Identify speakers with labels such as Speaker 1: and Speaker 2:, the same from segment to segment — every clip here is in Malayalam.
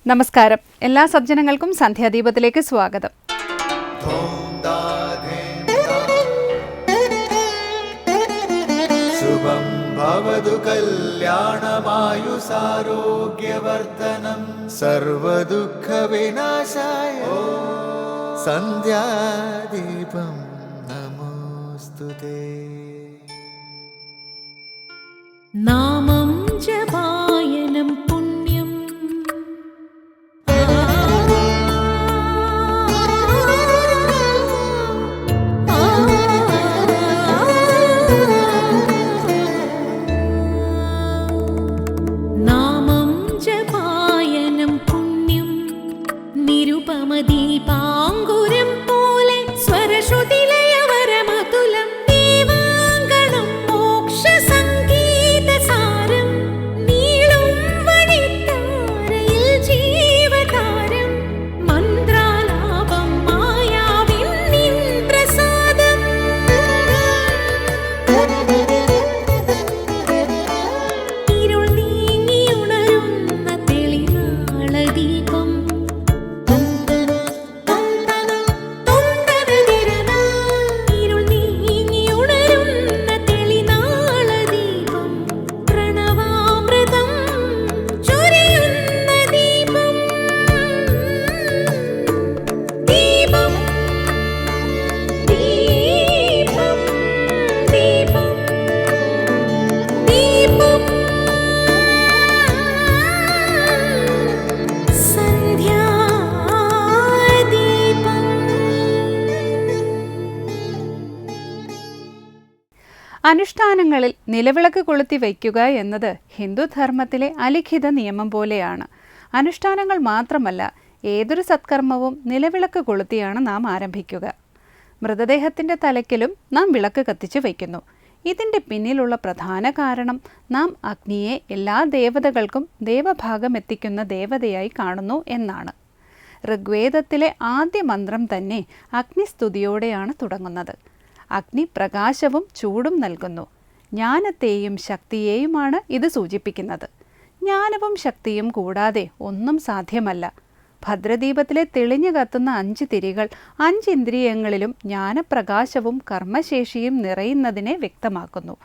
Speaker 1: നമസ്കാരം. എല്ലാ സജ്ജനങ്ങൾക്കും സന്ധ്യാദീപത്തിലേക്ക് സ്വാഗതം.
Speaker 2: ശുഭം ഭവതു കല്യാണമായുസാരോഗ്യവർദ്ധനം സർവദുഃഖ വിനാശായ സന്ധ്യാദീപം നമോസ്തുതേ.
Speaker 3: നാമം ജപായനം പുണ്യം നാമം ജപായനം പുണ്യം നിരുപമദീപാങ്കുരം പോലെ സ്വരശ്രുതിലയവരമതുലം ദീവാങ്കണം മോക്ഷസംഗീതസാരം നീളും വഴിത്താരയിൽ ജീവതാരം മന്ത്രാലാപം മായാവിൻ നിൻ പ്രസാദം. ഇരുൾ നീങ്ങിയുണരുന്ന തെളിനാളദീപം ഇരുൾ നീങ്ങിയുണരുന്ന തെളിനാളദീപം പ്രണവാമൃതം ചൊരിയുന്ന ദീപം. ദീപം ദീപം ദീപം ദീപം സന്ധ്യാദീപം.
Speaker 1: അനുഷ്ഠാനങ്ങളിൽ നിലവിളക്ക് കൊളുത്തി വയ്ക്കുക എന്നത് ഹിന്ദുധർമ്മത്തിലെ അലിഖിത നിയമം പോലെയാണ്. അനുഷ്ഠാനങ്ങൾ മാത്രമല്ല, ഏതൊരു സത്കർമ്മവും നിലവിളക്ക് കൊളുത്തിയാണ് നാം ആരംഭിക്കുക. മൃതദേഹത്തിൻ്റെ തലയ്ക്കലും നാം വിളക്ക് കത്തിച്ചു വയ്ക്കുന്നു. ഇതിൻ്റെ പിന്നിലുള്ള പ്രധാന കാരണം നാം അഗ്നിയെ എല്ലാ ദേവതകൾക്കും ദേവഭാഗം എത്തിക്കുന്ന ദേവതയായി കാണുന്നു എന്നാണ്. ഋഗ്വേദത്തിലെ ആദ്യ മന്ത്രം തന്നെ അഗ്നിസ്തുതിയോടെയാണ് തുടങ്ങുന്നത്. അഗ്നി പ്രകാശവും ചൂടും നൽകുന്നു. ജ്ഞാനത്തെയും ശക്തിയെയുമാണ് ഇത് സൂചിപ്പിക്കുന്നത്. ജ്ഞാനവും ശക്തിയും കൂടാതെ ഒന്നും സാധ്യമല്ല. ഭദ്രദീപത്തിലെ തെളിഞ്ഞു കത്തുന്ന 5 തിരികൾ 5 ഇന്ദ്രിയങ്ങളിലും ജ്ഞാനപ്രകാശവും കർമ്മശേഷിയും നിറയുന്നതിനെ വ്യക്തമാക്കുന്നു.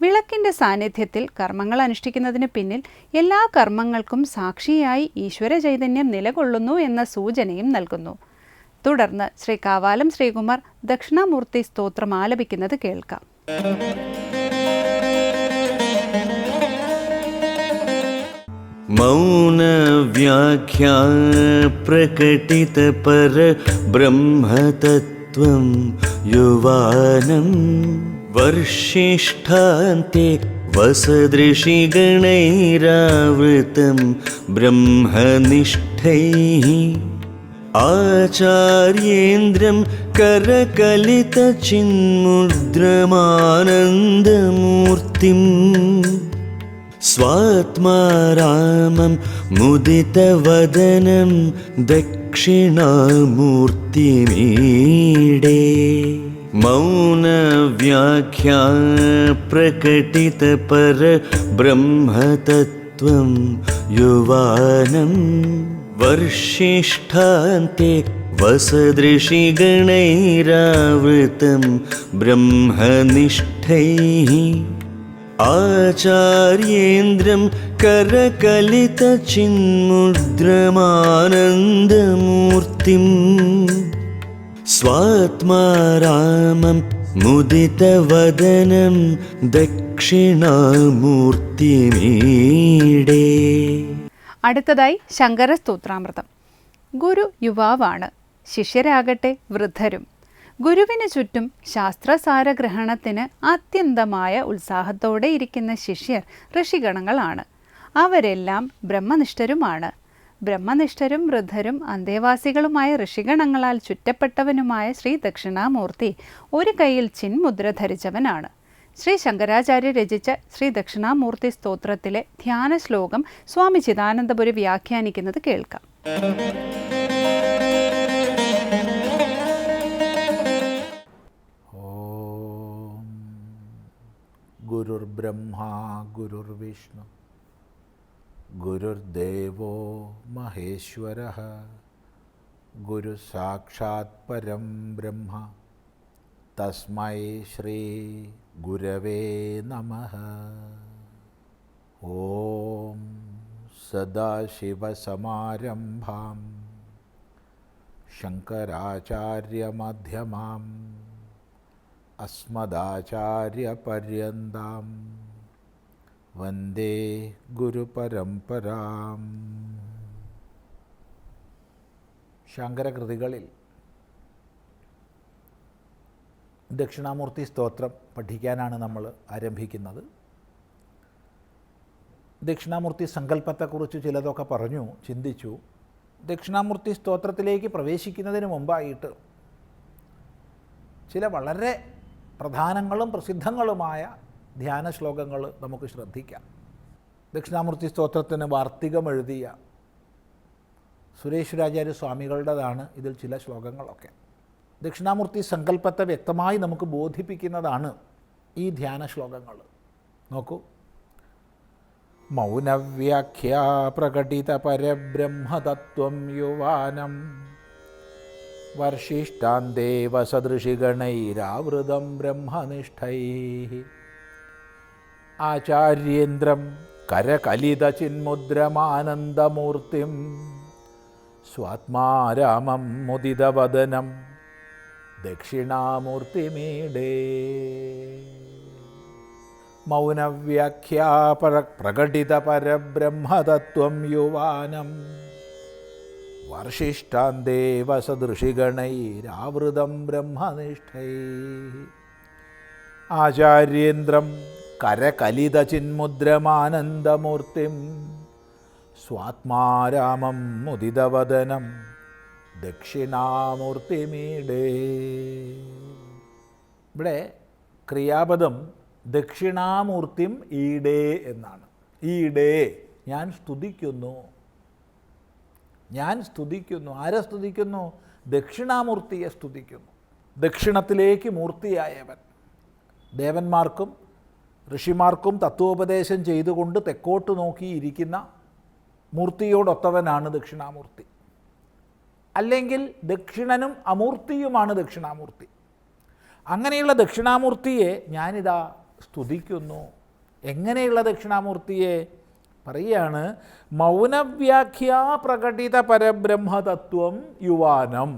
Speaker 1: വിളക്കിൻ്റെ സാന്നിധ്യത്തിൽ കർമ്മങ്ങൾ അനുഷ്ഠിക്കുന്നതിന് പിന്നിൽ എല്ലാ കർമ്മങ്ങൾക്കും സാക്ഷിയായി ഈശ്വര ചൈതന്യം നിലകൊള്ളുന്നു എന്ന സൂചനയും നൽകുന്നു. തുടർന്ന് ശ്രീ കാവാലം ശ്രീകുമാർ ദക്ഷിണാമൂർത്തി സ്തോത്രം ആലപിക്കുന്നത് കേൾക്കാം.
Speaker 2: മൗനവ്യാഖ്യാ പ്രകടിത പര ബ്രഹ്മതത്വം യുവാനം വർഷിഷ്ഠാന്തെ വസദൃശിഗണൈരാവൃതം ബ്രഹ്മനിഷ്ഠൈഃ ആചാര്യേന്ദ്രം കരകലിതചിന്മുദ്രമാനന്ദമൂർത്തിം സ്വാത്മാരാമം മുദിതവദനം ദക്ഷിണാമൂർത്തിമീഡേ. മൗനവ്യാഖ്യാ പ്രകടിത പര ബ്രഹ്മതത്വം യുവാനം വർഷിഷ്ഠാന്തെ വസദൃശിഗണൈരാവൃതം ബ്രഹ്മനിഷ്ഠൈഃ ആചാര്യേന്ദ്രം കരകലിതചിന്മുദ്രമാനന്ദമൂർത്തിം സ്വാത്മാരാമം മുദിതവദനം ദക്ഷിണാമൂർത്തിമീഡേ.
Speaker 1: അടുത്തതായി ശങ്കര സ്തോത്രാമൃതം. ഗുരു യുവാവാണ്, ശിഷ്യരാകട്ടെ വൃദ്ധരും. ഗുരുവിന് ചുറ്റും ശാസ്ത്രസാരഗ്രഹണത്തിന് അത്യന്തമായ ഉത്സാഹത്തോടെ ഇരിക്കുന്ന ശിഷ്യർ ഋഷിഗണങ്ങളാണ്. അവരെല്ലാം ബ്രഹ്മനിഷ്ഠരുമാണ്. ബ്രഹ്മനിഷ്ഠരും വൃദ്ധരും അന്തേവാസികളുമായ ഋഷിഗണങ്ങളാൽ ചുറ്റപ്പെട്ടവനുമായ ശ്രീ ദക്ഷിണാമൂർത്തി ഒരു കൈയിൽ ചിന്മുദ്ര ധരിച്ചവനാണ്. ശ്രീ ശങ്കരാചാര്യ രചിച്ച ശ്രീ ദക്ഷിണാമൂർത്തി സ്തോത്രത്തിലെ ധ്യാന ശ്ലോകം സ്വാമി ചിദാനന്ദപുരി വ്യാഖ്യാനിക്കുന്നത് കേൾക്കാം.
Speaker 4: ഓം. ഗുരുർബ്രഹ്മാ ഗുരുർവിഷ്ണു ഗുരുർദേവോ മഹേശ്വരഃ ഗുരു സാക്ഷാത് പരം ബ്രഹ്മ തസ്മൈ ശ്രീ ഗുരവേ നമഃ. ഓം സദാശിവസമാരംഭാം ശങ്കരാചാര്യമധ്യമാം അസ്മദാചാര്യപര്യന്താം വന്ദേ ഗുരുപരമ്പരാം. ശങ്കരകൃതികളിൽ ദക്ഷിണാമൂർത്തി സ്തോത്രം പഠിക്കാനാണ് നമ്മൾ ആരംഭിക്കുന്നത്. ദക്ഷിണാമൂർത്തി സങ്കല്പത്തെക്കുറിച്ച് ചിലതൊക്കെ പറഞ്ഞു, ചിന്തിച്ചു. ദക്ഷിണാമൂർത്തി സ്തോത്രത്തിലേക്ക് പ്രവേശിക്കുന്നതിന് മുമ്പായിട്ട് ചില വളരെ പ്രധാനങ്ങളും പ്രസിദ്ധങ്ങളുമായ ധ്യാന ശ്ലോകങ്ങൾ നമുക്ക് ശ്രദ്ധിക്കാം. ദക്ഷിണാമൂർത്തി സ്തോത്രത്തിന് വാർത്തികം എഴുതിയ സുരേശ്വരാചാര്യ സ്വാമികളുടേതാണ് ഇതിൽ ചില ശ്ലോകങ്ങളൊക്കെ. ദക്ഷിണാമൂർത്തി സങ്കല്പത്തെ വ്യക്തമായി നമുക്ക് ബോധിപ്പിക്കുന്നതാണ് ഈ ധ്യാന ശ്ലോകങ്ങൾ. നോക്കൂ. മൗനവ്യാഖ്യാ പ്രകടിത പരബ്രഹ്മതത്വം യുവാനം വർഷിഷ്ടാന്തേവ സദൃശിഗണൈരാവൃതം ബ്രഹ്മനിഷ്ഠൈഃ ആചാര്യേന്ദ്രം കരകലിതചിന്മുദ്രമാനന്ദമൂർത്തിം സ്വാത്മാരാമം മുദിതവദനം ദക്ഷിണാമൂർത്തിമീഡേ. മൗനവ്യാഖ്യാ പ്രകടിത പരബ്രഹ്മതത്വം യുവാനം വർഷിഷ്ടാന്തേവ സദൃശിഗണൈരാവൃതം ബ്രഹ്മനിഷ്ഠൈഃ ആചാര്യേന്ദ്രം കരകലിതചിന്മുദ്രമാനന്ദമൂർത്തിം സ്വാത്മാരാമം മുദിതവദനം ദക്ഷിണാമൂർത്തിമീഡേ. ഇവിടെ ക്രിയാപദം ദക്ഷിണാമൂർത്തിം ഈഡേ എന്നാണ്. ഈഡേ, ഞാൻ സ്തുതിക്കുന്നു. ഞാൻ സ്തുതിക്കുന്നു. ആരെ സ്തുതിക്കുന്നു? ദക്ഷിണാമൂർത്തിയെ സ്തുതിക്കുന്നു. ദക്ഷിണത്തിലേക്ക് മൂർത്തിയായവൻ. ദേവന്മാർക്കും ഋഷിമാർക്കും തത്വോപദേശം ചെയ്തുകൊണ്ട് തെക്കോട്ട് നോക്കിയിരിക്കുന്ന മൂർത്തിയോടൊത്തവനാണ് ദക്ഷിണാമൂർത്തി. അല്ലെങ്കിൽ ദക്ഷിണനും അമൂർത്തിയുമാണ് ദക്ഷിണാമൂർത്തി. അങ്ങനെയുള്ള ദക്ഷിണാമൂർത്തിയെ ഞാനിതാ സ്തുതിക്കുന്നു. എങ്ങനെയുള്ള ദക്ഷിണാമൂർത്തിയെ പറയുകയാണ്? മൗനവ്യാഖ്യാ പ്രകടിത പരബ്രഹ്മതത്വം യുവാനം.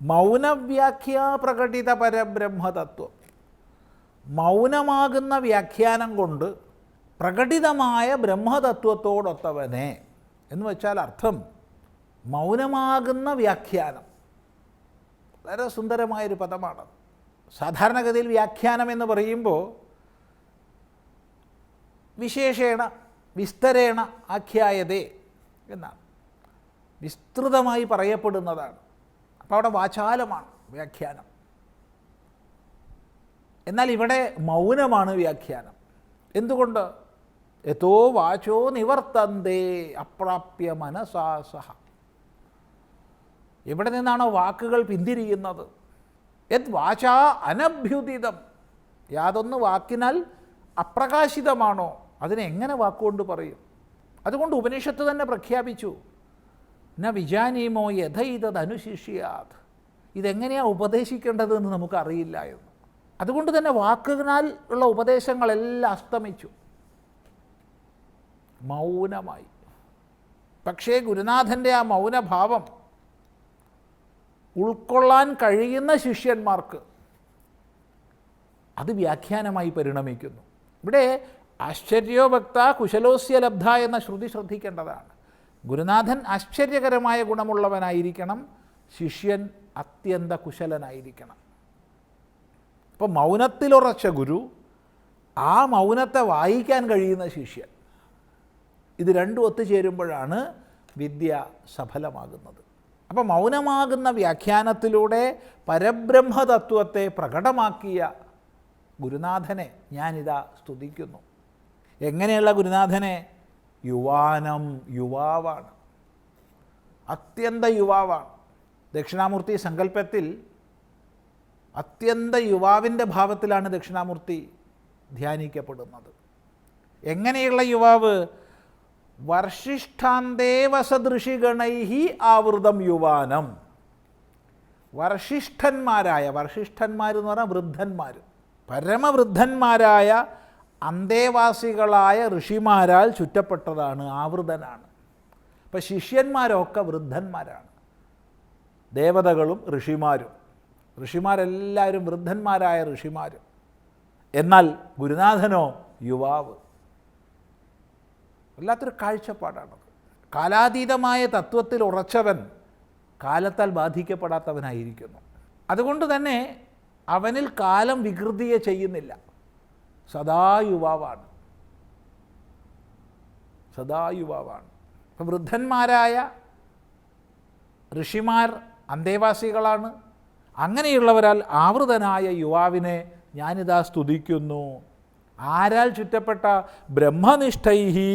Speaker 4: മൗനവ്യാഖ്യാ പ്രകടിത പരബ്രഹ്മതത്വം, മൗനമാകുന്ന വ്യാഖ്യാനം കൊണ്ട് പ്രകടിതമായ ബ്രഹ്മതത്വത്തോടൊത്തവനെ എന്ന് വെച്ചാൽ അർത്ഥം മൗനമാകുന്ന വ്യാഖ്യാനം. വളരെ സുന്ദരമായൊരു പദമാണ്. സാധാരണഗതിയിൽ വ്യാഖ്യാനം എന്ന് പറയുമ്പോൾ വിശേഷേണ വിസ്തരേണ ആഖ്യായതേ എന്നാണ്, വിസ്തൃതമായി പറയപ്പെടുന്നതാണ്. അപ്പോൾ അവിടെ വാചാലമാണ് വ്യാഖ്യാനം. എന്നാൽ ഇവിടെ മൗനമാണ് വ്യാഖ്യാനം. എന്തുകൊണ്ട്? യതോ വാചോ നിവർത്തന്തേ അപ്രാപ്യ മനസാ സഹ. എവിടെ നിന്നാണോ വാക്കുകൾ പിന്തിരിയുന്നത്? യത് വാചാ അനഭ്യുദിതം, യാതൊന്ന് വാക്കിനാൽ അപ്രകാശിതമാണോ അതിനെങ്ങനെ വാക്കുകൊണ്ട് പറയും? അതുകൊണ്ട് ഉപനിഷത്ത് തന്നെ പ്രഖ്യാപിച്ചു, ന വിജാനീമോ യഥ ഇതനുശിഷ്യാത്, ഇതെങ്ങനെയാണ് ഉപദേശിക്കേണ്ടതെന്ന് നമുക്കറിയില്ല എന്ന്. അതുകൊണ്ട് തന്നെ വാക്കുകളാൽ ഉള്ള ഉപദേശങ്ങളെല്ലാം അസ്തമിച്ചു, മൗനമായി. പക്ഷേ ഗുരുനാഥൻ്റെ ആ മൗനഭാവം ഉൾക്കൊള്ളാൻ കഴിയുന്ന ശിഷ്യന്മാർക്ക് അത് വ്യാഖ്യാനമായി പരിണമിക്കുന്നു. ഇവിടെ ആശ്ചര്യോ ഭക്ത കുശലോസ്യ ലബ്ധ എന്ന ശ്രുതി ശ്രദ്ധിക്കേണ്ടതാണ്. ഗുരുനാഥൻ ആശ്ചര്യകരമായ ഗുണമുള്ളവനായിരിക്കണം, ശിഷ്യൻ അത്യന്ത കുശലനായിരിക്കണം. അപ്പോൾ മൗനത്തിലുറച്ച ഗുരു, ആ മൗനത്തെ വായിക്കാൻ കഴിയുന്ന ശിഷ്യൻ, ഇത് രണ്ടും ഒത്തുചേരുമ്പോഴാണ് വിദ്യ സഫലമാകുന്നത്. അപ്പോൾ മൗനമാകുന്ന വ്യാഖ്യാനത്തിലൂടെ പരബ്രഹ്മതത്വത്തെ പ്രകടമാക്കിയ ഗുരുനാഥനെ ഞാനിതാ സ്തുതിക്കുന്നു. എങ്ങനെയുള്ള ഗുരുനാഥനെ? യുവാനം, യുവാവാണ്, അത്യന്ത യുവാവാണ്. ദക്ഷിണാമൂർത്തി സങ്കല്പത്തിൽ അത്യന്ത യുവാവിൻ്റെ ഭാവത്തിലാണ് ദക്ഷിണാമൂർത്തി ധ്യാനിക്കപ്പെടുന്നത്. എങ്ങനെയുള്ള യുവാവ്? വർഷിഷ്ഠാന്തേവസദൃഷിഗണൈ ആവൃതം യുവാനം. വർഷിഷ്ഠന്മാരെന്ന് പറഞ്ഞാൽ വൃദ്ധന്മാർ, പരമവൃദ്ധന്മാരായ അന്തേവാസികളായ ഋഷിമാരാൽ ചുറ്റപ്പെട്ടതാണ്, ആവൃതനാണ്. അപ്പം ശിഷ്യന്മാരൊക്കെ വൃദ്ധന്മാരാണ്, ദേവതകളും ഋഷിമാരെല്ലാവരും വൃദ്ധന്മാരായ ഋഷിമാരും. എന്നാൽ ഗുരുനാഥനോ യുവാവ്. വല്ലാത്തൊരു കാഴ്ചപ്പാടാണത്. കാലാതീതമായ തത്വത്തിൽ ഉറച്ചവൻ കാലത്താൽ ബാധിക്കപ്പെടാത്തവനായിരിക്കുന്നു. അതുകൊണ്ട് തന്നെ അവനിൽ കാലം വികൃതിയെ ചെയ്യുന്നില്ല. സദാ യുവാവാണ്. അപ്പം വൃദ്ധന്മാരായ ഋഷിമാർ അന്തേവാസികളാണ്. അങ്ങനെയുള്ളവരാൽ ആവൃതനായ യുവാവിനെ ഞാനിതാ സ്തുതിക്കുന്നു. ആരാൽ ചുറ്റപ്പെട്ട? ബ്രഹ്മനിഷ്ഠൈഹി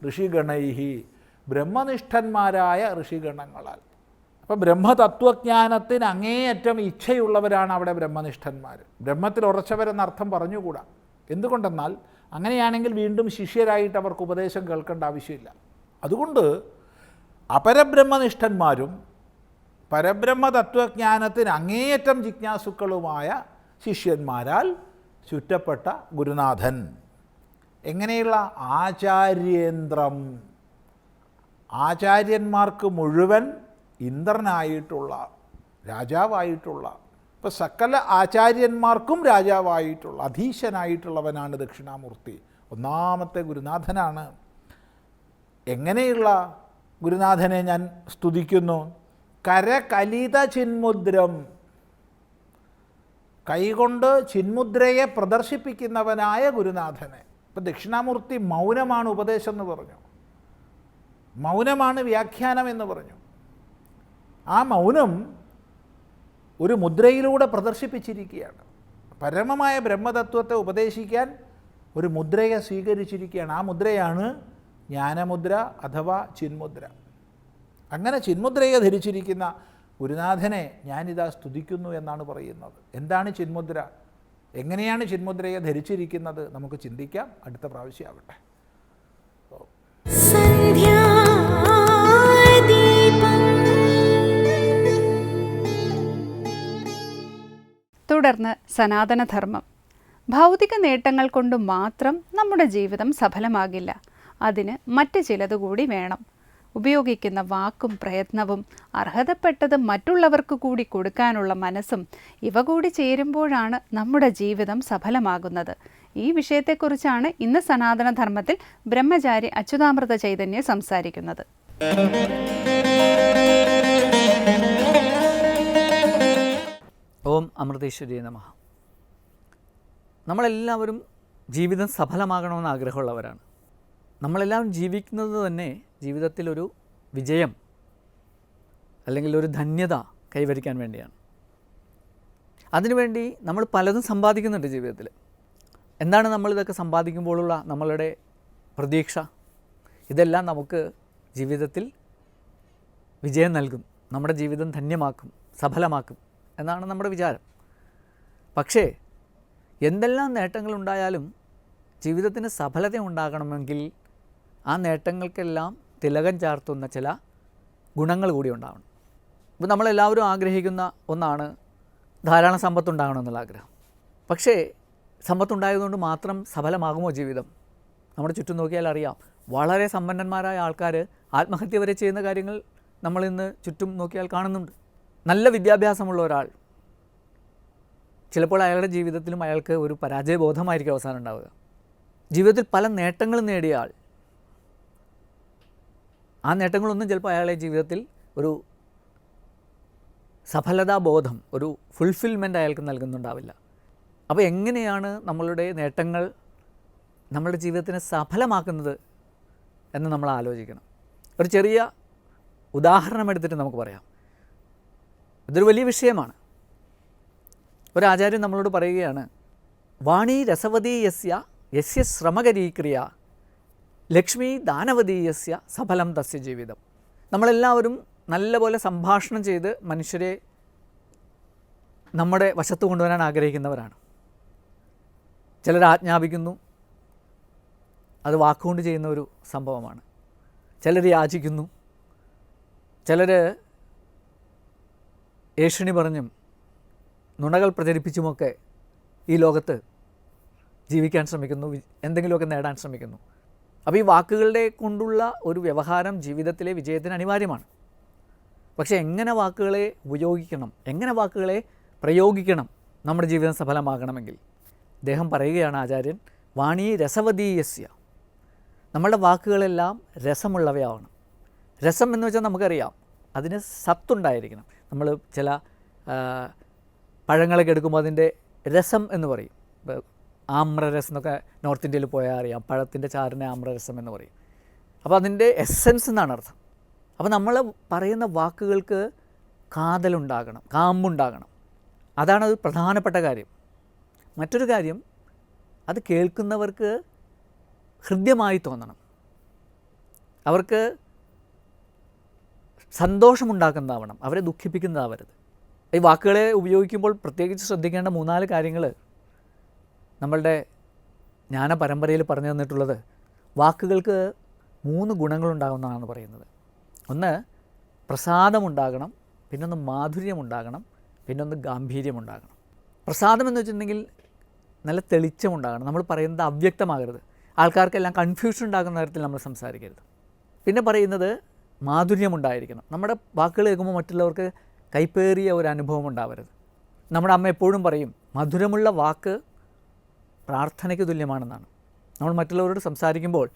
Speaker 4: ഋഷിഗണൈഹി, ബ്രഹ്മനിഷ്ഠന്മാരായ ഋഷിഗണങ്ങളാൽ. അപ്പോൾ ബ്രഹ്മതത്വജ്ഞാനത്തിന് അങ്ങേയറ്റം ഇച്ഛയുള്ളവരാണ് അവിടെ ബ്രഹ്മനിഷ്ഠന്മാർ. ബ്രഹ്മത്തിൽ ഉറച്ചവരെന്നർത്ഥം പറഞ്ഞുകൂടാ. എന്തുകൊണ്ടെന്നാൽ അങ്ങനെയാണെങ്കിൽ വീണ്ടും ശിഷ്യരായിട്ട് അവർക്ക് ഉപദേശം കേൾക്കേണ്ട ആവശ്യമില്ല. അതുകൊണ്ട് അപരബ്രഹ്മനിഷ്ഠന്മാരും പരബ്രഹ്മ തത്വജ്ഞാനത്തിന് അങ്ങേയറ്റം ജിജ്ഞാസുക്കളുമായ ശിഷ്യന്മാരാൽ ചുറ്റപ്പെട്ട ഗുരുനാഥൻ. എങ്ങനെയുള്ള? ആചാര്യേന്ദ്രം, ആചാര്യന്മാർക്ക് മുഴുവൻ ഇന്ദ്രനായിട്ടുള്ള, രാജാവായിട്ടുള്ള, ഇപ്പോൾ സകല ആചാര്യന്മാർക്കും രാജാവായിട്ടുള്ള, അധീശനായിട്ടുള്ളവനാണ് ദക്ഷിണാമൂർത്തി. ഒന്നാമത്തെ ഗുരുനാഥനാണ്. എങ്ങനെയുള്ള ഗുരുനാഥനെ ഞാൻ സ്തുതിക്കുന്നു? കരകലിത ചിന്മുദ്രം, കൈകൊണ്ട് ചിന്മുദ്രയെ പ്രദർശിപ്പിക്കുന്നവനായ ഗുരുനാഥനെ. ഇപ്പം ദക്ഷിണാമൂർത്തി മൗനമാണ് ഉപദേശം എന്ന് പറഞ്ഞു, മൗനമാണ് വ്യാഖ്യാനം എന്ന് പറഞ്ഞു. ആ മൗനം ഒരു മുദ്രയിലൂടെ പ്രദർശിപ്പിച്ചിരിക്കുകയാണ്. പരമമായ ബ്രഹ്മതത്വത്തെ ഉപദേശിക്കാൻ ഒരു മുദ്രയെ സ്വീകരിച്ചിരിക്കുകയാണ്. ആ മുദ്രയാണ് ജ്ഞാനമുദ്ര അഥവാ ചിന്മുദ്ര. അങ്ങനെ ചിന്മുദ്രയെ ധരിച്ചിരിക്കുന്ന ഗുരുനാഥനെ ഞാനിതാ സ്തുതിക്കുന്നു എന്നാണ് പറയുന്നത്. എന്താണ് ചിന്മുദ്ര? എങ്ങനെയാണ് ചിന്മുദ്രയെ ധരിച്ചിരിക്കുന്നത്? നമുക്ക് ചിന്തിക്കാം. അടുത്ത പ്രാവശ്യമാവട്ടെ.
Speaker 1: തുടർന്ന് സനാതനധർമ്മം. ഭൗതിക നേട്ടങ്ങൾ കൊണ്ട് മാത്രം നമ്മുടെ ജീവിതം സഫലമാകില്ല. അതിന് മറ്റ് ചിലതുകൂടി വേണം. ഉപയോഗിക്കുന്ന വാക്കും പ്രയത്നവും അർഹതപ്പെട്ടത് മറ്റുള്ളവർക്ക് കൂടി കൊടുക്കാനുള്ള മനസ്സും ഇവ കൂടി ചേരുമ്പോഴാണ് നമ്മുടെ ജീവിതം സഫലമാകുന്നത്. ഈ വിഷയത്തെക്കുറിച്ചാണ് ഇന്ന് സനാതനധർമ്മത്തിൽ ബ്രഹ്മചാരി അച്യുതാമൃത ചൈതന്യ സംസാരിക്കുന്നത്.
Speaker 5: ഓം അമൃതേശ്വരി നമഃ. നമ്മളെല്ലാവരും ജീവിതം സഫലമാകണമെന്ന് ആഗ്രഹമുള്ളവരാണ്. നമ്മളെല്ലാവരും ജീവിക്കുന്നത് തന്നെ ജീവിതത്തിലൊരു വിജയം അല്ലെങ്കിൽ ഒരു ധന്യത കൈവരിക്കാൻ വേണ്ടിയാണ്. അതിനുവേണ്ടി നമ്മൾ പലതും സമ്പാദിക്കുന്നുണ്ട് ജീവിതത്തിൽ. എന്താണ് നമ്മളിതൊക്കെ സമ്പാദിക്കുമ്പോഴുള്ള നമ്മളുടെ പ്രതീക്ഷ? ഇതെല്ലാം നമുക്ക് ജീവിതത്തിൽ വിജയം നൽകും, നമ്മുടെ ജീവിതം ധന്യമാക്കും, സഫലമാക്കും എന്നാണ് നമ്മുടെ വിചാരം. പക്ഷേ എന്തെല്ലാം നേട്ടങ്ങളുണ്ടായാലും ജീവിതത്തിന് സഫലത ഉണ്ടാകണമെങ്കിൽ ആ നേട്ടങ്ങൾക്കെല്ലാം തിലകം ചാർത്തുന്ന ചില ഗുണങ്ങൾ കൂടി ഉണ്ടാവണം. ഇപ്പോൾ നമ്മളെല്ലാവരും ആഗ്രഹിക്കുന്ന ഒന്നാണ് ധാരാളം സമ്പത്തുണ്ടാകണമെന്നുള്ള ആഗ്രഹം. പക്ഷേ സമ്പത്തുണ്ടായതുകൊണ്ട് മാത്രം സഫലമാകുമോ ജീവിതം? നമ്മുടെ ചുറ്റും നോക്കിയാൽ അറിയാം, വളരെ സമ്പന്നന്മാരായ ആൾക്കാർ ആത്മഹത്യ വരെ ചെയ്യുന്ന കാര്യങ്ങൾ നമ്മളിന്ന് ചുറ്റും നോക്കിയാൽ കാണുന്നുണ്ട്. നല്ല വിദ്യാഭ്യാസമുള്ള ഒരാൾ ചിലപ്പോൾ അയാളുടെ ജീവിതത്തിലും അയാൾക്ക് ഒരു പരാജയബോധമായിരിക്കും അവസാനം ഉണ്ടാവുക. ജീവിതത്തിൽ പല നേട്ടങ്ങളും നേടിയ ആൾ, ആ നേട്ടങ്ങളൊന്നും ചിലപ്പോൾ അയാളെ ജീവിതത്തിൽ ഒരു സഫലതാബോധം, ഒരു ഫുൾഫിൽമെൻ്റ് അയാൾക്ക് നൽകുന്നുണ്ടാവില്ല. അപ്പോൾ എങ്ങനെയാണ് നമ്മളുടെ നേട്ടങ്ങൾ നമ്മുടെ ജീവിതത്തിനെ സഫലമാക്കുന്നത് എന്ന് നമ്മൾ ആലോചിക്കണം. ഒരു ചെറിയ ഉദാഹരണം എടുത്തിട്ട് നമുക്ക് പറയാം. ഇതൊരു വലിയ വിഷയമാണ്. ഒരാചാര്യൻ നമ്മളോട് പറയുകയാണ്, വാണി രസവതീയസ്യ യസ്യ ശ്രമകരീക്രിയ ലക്ഷ്മി ദാനവതീയസ്യ സഫലം തസ്യ ജീവിതം. നമ്മളെല്ലാവരും നല്ലപോലെ സംഭാഷണം ചെയ്ത് മനുഷ്യരെ നമ്മുടെ വശത്ത് കൊണ്ടുവരാൻ ആഗ്രഹിക്കുന്നവരാണ്. ചിലർ ആജ്ഞാപിക്കുന്നു, അത് വാക്കുകൊണ്ട് ചെയ്യുന്ന ഒരു സംഭവമാണ്. ചിലർ യാചിക്കുന്നു, ചിലർ ഏഷണി പറഞ്ഞും നുണകൾ പ്രചരിപ്പിച്ചുമൊക്കെ ഈ ലോകത്ത് ജീവിക്കാൻ ശ്രമിക്കുന്നു, എന്തെങ്കിലുമൊക്കെ നേടാൻ ശ്രമിക്കുന്നു. അപ്പോൾ ഈ വാക്കുകളുടെ കൊണ്ടുള്ള ഒരു വ്യവഹാരം ജീവിതത്തിലെ വിജയത്തിന് അനിവാര്യമാണ്. പക്ഷേ എങ്ങനെ വാക്കുകളെ ഉപയോഗിക്കണം, എങ്ങനെ വാക്കുകളെ പ്രയോഗിക്കണം നമ്മുടെ ജീവിതം സഫലമാകണമെങ്കിൽ അദ്ദേഹം പറയുകയാണ്, ആചാര്യൻ, വാണി രസവതീയസ്യ, നമ്മളുടെ വാക്കുകളെല്ലാം രസമുള്ളവയാവണം. രസം എന്ന് വെച്ചാൽ നമുക്കറിയാം, അതിന് സത്തുണ്ടായിരിക്കണം. നമ്മൾ ചില പഴങ്ങളൊക്കെ എടുക്കുമ്പോൾ അതിൻ്റെ രസം എന്ന് പറയും. ആമ്രരസം എന്നൊക്കെ നോർത്ത് ഇന്ത്യയിൽ പോയാൽ അറിയാം, പഴത്തിൻ്റെ ചാറിനെ ആമ്രരസം എന്ന് പറയും. അപ്പോൾ അതിൻ്റെ എസെൻസ് എന്നാണ് അർത്ഥം. അപ്പോൾ നമ്മൾ പറയുന്ന വാക്കുകൾക്ക് കാതലുണ്ടാകണം, കാമ്പുണ്ടാകണം. അതാണ് അത് പ്രധാനപ്പെട്ട കാര്യം. മറ്റൊരു കാര്യം, അത് കേൾക്കുന്നവർക്ക് ഹൃദ്യമായി തോന്നണം, അവർക്ക് സന്തോഷമുണ്ടാക്കുന്നതാവണം, അവരെ ദുഃഖിപ്പിക്കുന്നതാവരുത്. ഈ വാക്കുകളെ ഉപയോഗിക്കുമ്പോൾ പ്രത്യേകിച്ച് ശ്രദ്ധിക്കേണ്ട 3-4 കാര്യങ്ങൾ നമ്മളുടെ ജ്ഞാന പരമ്പരയിൽ പറഞ്ഞു തന്നിട്ടുള്ളത്. വാക്കുകൾക്ക് 3 ഗുണങ്ങളുണ്ടാകുന്നതാണ് പറയുന്നത്. ഒന്ന് പ്രസാദമുണ്ടാകണം, പിന്നൊന്ന് മാധുര്യമുണ്ടാകണം, പിന്നൊന്ന് ഗാംഭീര്യമുണ്ടാകണം. പ്രസാദം എന്ന് വെച്ചിട്ടുണ്ടെങ്കിൽ നല്ല തെളിച്ചമുണ്ടാകണം, നമ്മൾ പറയുന്നത് അവ്യക്തമാകരുത്, ആൾക്കാർക്കെല്ലാം കൺഫ്യൂഷൻ ഉണ്ടാകുന്ന തരത്തിൽ നമ്മൾ സംസാരിക്കരുത്. പിന്നെ പറയുന്നത് മാധുര്യമുണ്ടായിരിക്കണം, നമ്മുടെ വാക്കുകൾ കേൾക്കുമ്പോൾ മറ്റുള്ളവർക്ക് കൈപ്പേറിയ ഒരു അനുഭവം ഉണ്ടാവരുത്. നമ്മുടെ അമ്മ എപ്പോഴും പറയും, മധുരമുള്ള വാക്ക് പ്രാർത്ഥനയ്ക്ക് തുല്യമാണെന്നാണ്. നമ്മൾ മറ്റുള്ളവരോട് സംസാരിക്കുമ്പോൾ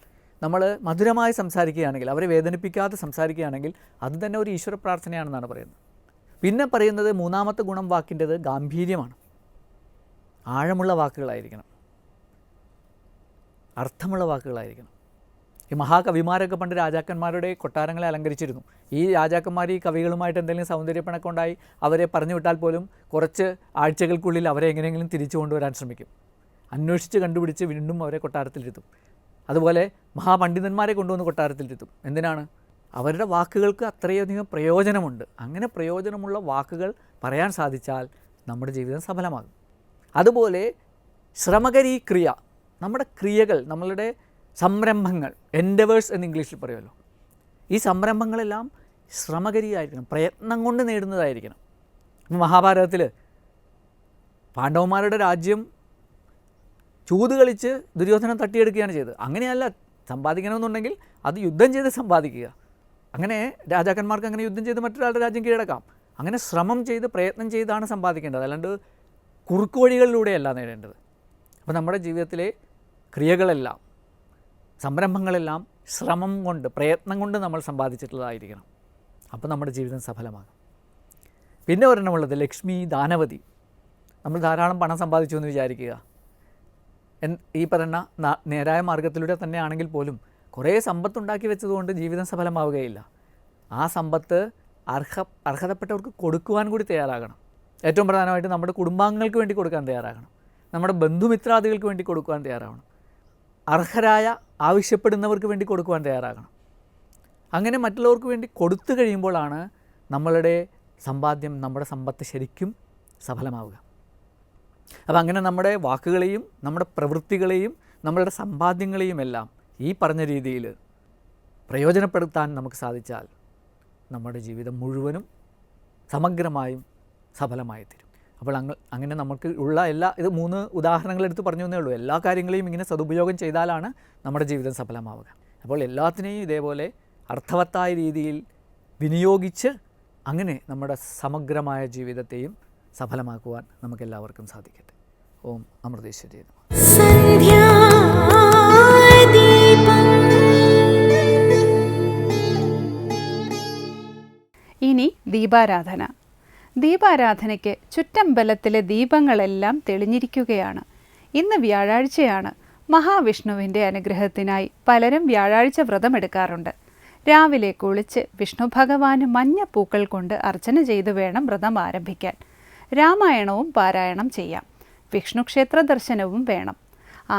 Speaker 5: നമ്മൾ മധുരമായി സംസാരിക്കുകയാണെങ്കിൽ, അവരെ വേദനിപ്പിക്കാതെ സംസാരിക്കുകയാണെങ്കിൽ അത് തന്നെ ഒരു ഈശ്വര പ്രാർത്ഥനയാണെന്നാണ് പറയുന്നത്. പിന്നെ പറയുന്നത് 3-ാമത്തെ ഗുണം വാക്കിൻ്റേത് ഗാംഭീര്യമാണ്. ആഴമുള്ള വാക്കുകളായിരിക്കണം, അർത്ഥമുള്ള വാക്കുകളായിരിക്കണം. ഈ മഹാകവിമാരൊക്കെ പണ്ട് രാജാക്കന്മാരുടെ കൊട്ടാരങ്ങളെ അലങ്കരിച്ചിരുന്നു. ഈ രാജാക്കന്മാർ ഈ കവികളുമായിട്ട് എന്തെങ്കിലും സൗന്ദര്യപ്പിണക്കമുണ്ടായി അവരെ പറഞ്ഞു വിട്ടാൽ പോലും കുറച്ച് ആഴ്ചകൾക്കുള്ളിൽ അവരെ എങ്ങനെയെങ്കിലും തിരിച്ചു കൊണ്ടുവരാൻ ശ്രമിക്കും. അന്വേഷിച്ച് കണ്ടുപിടിച്ച് വീണ്ടും അവരെ കൊട്ടാരത്തിലിരുത്തും. അതുപോലെ മഹാപണ്ഡിതന്മാരെ കൊണ്ടുവന്ന് കൊട്ടാരത്തിലിരുത്തും. എന്തിനാണ്? അവരുടെ വാക്കുകൾക്ക് അത്രയധികം പ്രയോജനമുണ്ട്. അങ്ങനെ പ്രയോജനമുള്ള വാക്കുകൾ പറയാൻ സാധിച്ചാൽ നമ്മുടെ ജീവിതം സഫലമാകും. അതുപോലെ ശ്രമകരീ ക്രിയ, നമ്മുടെ ക്രിയകൾ, നമ്മളുടെ സംരംഭങ്ങൾ, എൻഡവേഴ്സ് എന്ന് ഇംഗ്ലീഷിൽ പറയുമല്ലോ, ഈ സംരംഭങ്ങളെല്ലാം ശ്രമകരീയായിരിക്കണം, പ്രയത്നം കൊണ്ട് നേടുന്നതായിരിക്കണം. മഹാഭാരതത്തിൽ പാണ്ഡവന്മാരുടെ രാജ്യം ചൂത് കളിച്ച് ദുര്യോധനൻ തട്ടിയെടുക്കുകയാണ് ചെയ്തത്. അങ്ങനെയല്ല, സമ്പാദിക്കണമെന്നുണ്ടെങ്കിൽ അത് യുദ്ധം ചെയ്ത് സമ്പാദിക്കുക. അങ്ങനെ രാജാക്കന്മാർക്ക് അങ്ങനെ യുദ്ധം ചെയ്ത് മറ്റൊരാളുടെ രാജ്യം കീഴടക്കാം. അങ്ങനെ ശ്രമം ചെയ്ത് പ്രയത്നം ചെയ്താണ് സമ്പാദിക്കേണ്ടത്, അല്ലാണ്ട് കുറുക്കു വഴികളിലൂടെയല്ല നേടേണ്ടത്. അപ്പോൾ നമ്മുടെ ജീവിതത്തിലെ ക്രിയകളെല്ലാം, സംരംഭങ്ങളെല്ലാം ശ്രമം കൊണ്ട്, പ്രയത്നം കൊണ്ട് നമ്മൾ സമ്പാദിച്ചിട്ടുള്ളതായിരിക്കണം. അപ്പോൾ നമ്മുടെ ജീവിതം സഫലമാകും. പിന്നെ ഒരെണ്ണമുള്ളത് ലക്ഷ്മി ദാനവതി. നമ്മൾ ധാരാളം പണം സമ്പാദിച്ചു എന്ന് വിചാരിക്കുക, ഈ പറയുന്ന നേരായ മാർഗത്തിലൂടെ തന്നെ ആണെങ്കിൽ പോലും കുറേ സമ്പത്തുണ്ടാക്കി വെച്ചതുകൊണ്ട് ജീവിതം സഫലമാവുകയില്ല. ആ സമ്പത്ത് അർഹതപ്പെട്ടവർക്ക് കൊടുക്കുവാൻ കൂടി തയ്യാറാകണം. ഏറ്റവും പ്രധാനമായിട്ട് നമ്മുടെ കുടുംബാംഗങ്ങൾക്ക് വേണ്ടി കൊടുക്കാൻ തയ്യാറാകണം, നമ്മുടെ ബന്ധുമിത്രാദികൾക്ക് വേണ്ടി കൊടുക്കുവാൻ തയ്യാറാകണം, അർഹരായ ആവശ്യപ്പെടുന്നവർക്ക് വേണ്ടി കൊടുക്കുവാൻ തയ്യാറാകണം. അങ്ങനെ മറ്റുള്ളവർക്ക് വേണ്ടി കൊടുത്തു കഴിയുമ്പോഴാണ് നമ്മളുടെ സമ്പാദ്യം, നമ്മുടെ സമ്പത്ത് ശരിക്കും സഫലമാവുക. അപ്പോൾ അങ്ങനെ നമ്മുടെ വാക്കുകളെയും നമ്മുടെ പ്രവൃത്തികളെയും നമ്മളുടെ സമ്പാദ്യങ്ങളെയും എല്ലാം ഈ പറഞ്ഞ രീതിയിൽ പ്രയോജനപ്പെടുത്താൻ നമുക്ക് സാധിച്ചാൽ നമ്മുടെ ജീവിതം മുഴുവനും സമഗ്രമായും സഫലമായി തീരും. അപ്പോൾ അങ്ങനെ നമുക്ക് ഉള്ള ഇത് 3 ഉദാഹരണങ്ങളെടുത്ത് പറഞ്ഞു എന്നേ ഉള്ളൂ. എല്ലാ കാര്യങ്ങളെയും ഇങ്ങനെ സദുപയോഗം ചെയ്താലാണ് നമ്മുടെ ജീവിതം സഫലമാവുക. അപ്പോൾ എല്ലാത്തിനെയും ഇതേപോലെ അർത്ഥവത്തായ രീതിയിൽ വിനിയോഗിച്ച് അങ്ങനെ നമ്മുടെ സമഗ്രമായ ജീവിതത്തെയും സഫലമാക്കുവാൻ നമുക്കെല്ലാവർക്കും സാധിക്കട്ടെ. ഓം അമൃതേശ്വരി നമഃ.
Speaker 1: ഇനി ദീപാരാധന. ദീപാരാധനയ്ക്ക് ചുറ്റമ്പലത്തിലെ ദീപങ്ങളെല്ലാം തെളിഞ്ഞിരിക്കുകയാണ്. ഇന്ന് വ്യാഴാഴ്ചയാണ്. മഹാവിഷ്ണുവിൻ്റെ അനുഗ്രഹത്തിനായി പലരും വ്യാഴാഴ്ച വ്രതമെടുക്കാറുണ്ട്. രാവിലെ കുളിച്ച് വിഷ്ണു ഭഗവാന് മഞ്ഞപ്പൂക്കൾ കൊണ്ട് അർച്ചന ചെയ്തു വേണം വ്രതം ആരംഭിക്കാൻ. രാമായണവും പാരായണം ചെയ്യാം. വിഷ്ണു ക്ഷേത്ര ദർശനവും വേണം.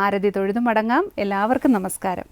Speaker 1: ആരതി തൊഴുതു മടങ്ങാം. എല്ലാവർക്കും നമസ്കാരം.